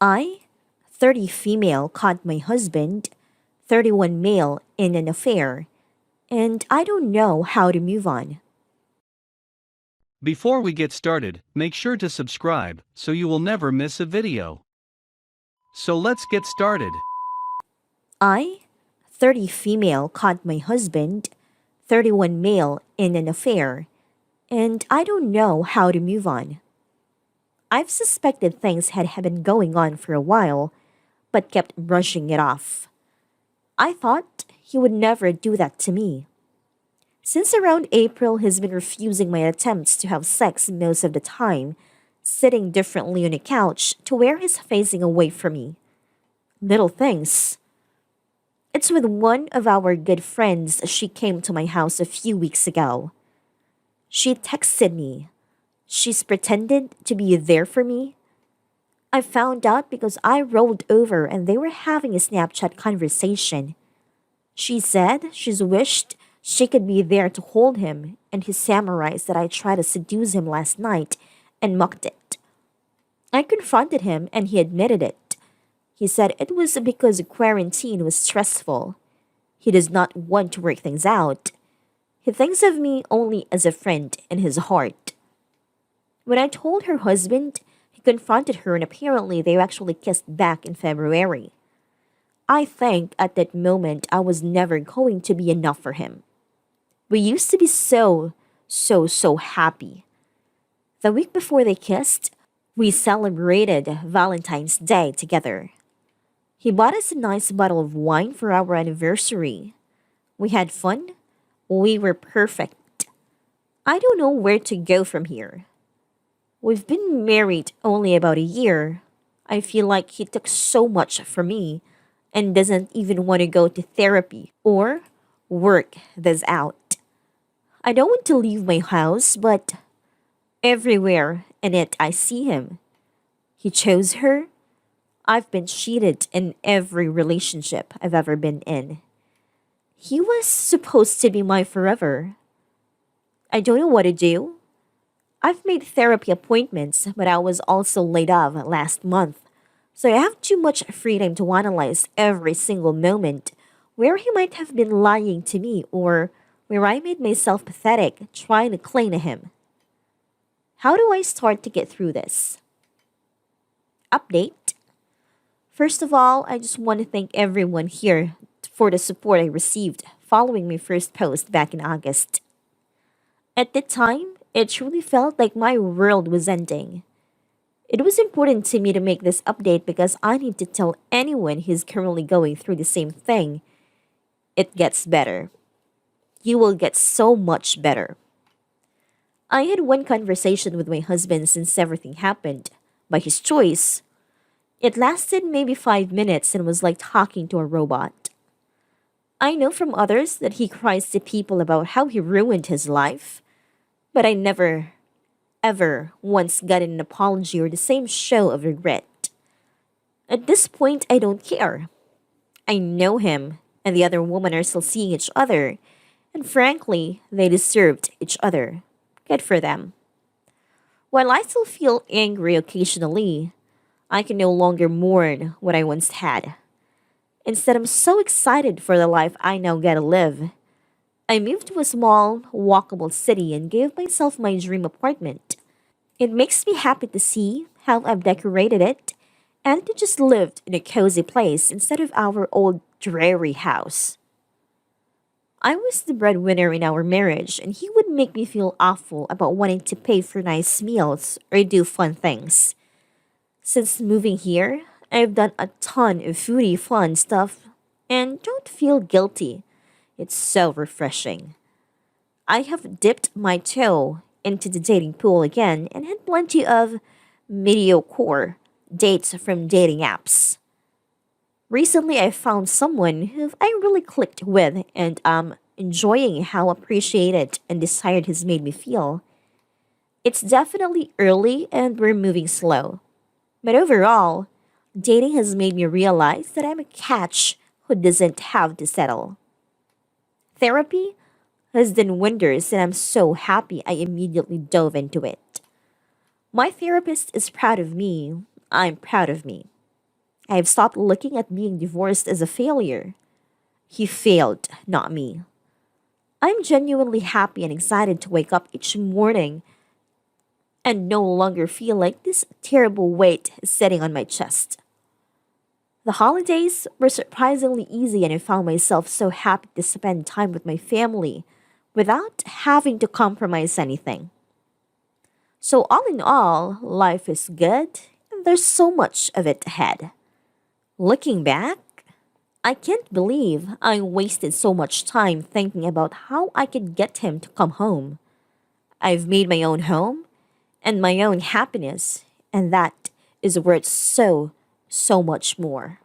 I, 30 female, caught my husband, 31 male, in an affair, and I don't know how to move on. Before we get started, make sure to subscribe so you will never miss a video. So let's get started. I, 30 female, caught my husband, 31 male, in an affair, and I don't know how to move on. I've suspected things had been going on for a while, but kept brushing it off. I thought he would never do that to me. Since around April, he's been refusing my attempts to have sex most of the time, sitting differently on a couch to where he's facing away from me. Little things. It's with one of our good friends she came to my house a few weeks ago. She texted me. She's pretended to be there for me. I found out because I rolled over and they were having a Snapchat conversation. She said she's wished she could be there to hold him, and he summarized that I tried to seduce him last night and mocked it. I confronted him and he admitted it. He said it was because quarantine was stressful. He does not want to work things out. He thinks of me only as a friend in his heart. When I told her husband, he confronted her and apparently they actually kissed back in February. I think at that moment I was never going to be enough for him. We used to be so happy. The week before they kissed, we celebrated Valentine's Day together. He bought us a nice bottle of wine for our anniversary. We had fun. We were perfect. I don't know where to go from here. We've been married only about a year. I feel like he took so much from me and doesn't even want to go to therapy or work this out. I don't want to leave my house, but everywhere in it I see him. He chose her. I've been cheated in every relationship I've ever been in. He was supposed to be my forever. I don't know what to do. I've made therapy appointments, but I was also laid off last month, so I have too much freedom to analyze every single moment where he might have been lying to me or where I made myself pathetic trying to cling to him. How do I start to get through this? Update. First of all, I just want to thank everyone here for the support I received following my first post back in August. At the time, it truly felt like my world was ending. It was important to me to make this update because I need to tell anyone who's currently going through the same thing. It gets better. You will get so much better. I had one conversation with my husband since everything happened, by his choice. It lasted maybe 5 minutes and was like talking to a robot. I know from others that he cries to people about how he ruined his life, but I never, ever once got an apology or the same show of regret. At this point, I don't care. I know him and the other woman are still seeing each other, and frankly, they deserved each other. Good for them. While I still feel angry occasionally, I can no longer mourn what I once had. Instead, I'm so excited for the life I now get to live. I moved to a small, walkable city and gave myself my dream apartment. It makes me happy to see how I've decorated it and to just live in a cozy place instead of our old dreary house. I was the breadwinner in our marriage, and he would make me feel awful about wanting to pay for nice meals or do fun things. Since moving here, I've done a ton of foodie fun stuff and don't feel guilty. It's so refreshing. I have dipped my toe into the dating pool again and had plenty of mediocre dates from dating apps. Recently, I found someone who I really clicked with and I'm enjoying how appreciated and desired he's made me feel. It's definitely early and we're moving slow. But overall, dating has made me realize that I'm a catch who doesn't have to settle. Therapy has done wonders and I'm so happy I immediately dove into it. My therapist is proud of me. I'm proud of me. I've stopped looking at being divorced as a failure. He failed, not me. I'm genuinely happy and excited to wake up each morning and no longer feel like this terrible weight is sitting on my chest. The holidays were surprisingly easy, and I found myself so happy to spend time with my family without having to compromise anything. So, all in all, life is good, and there's so much of it ahead. Looking back, I can't believe I wasted so much time thinking about how I could get him to come home. I've made my own home and my own happiness, and that is worth so, so much more.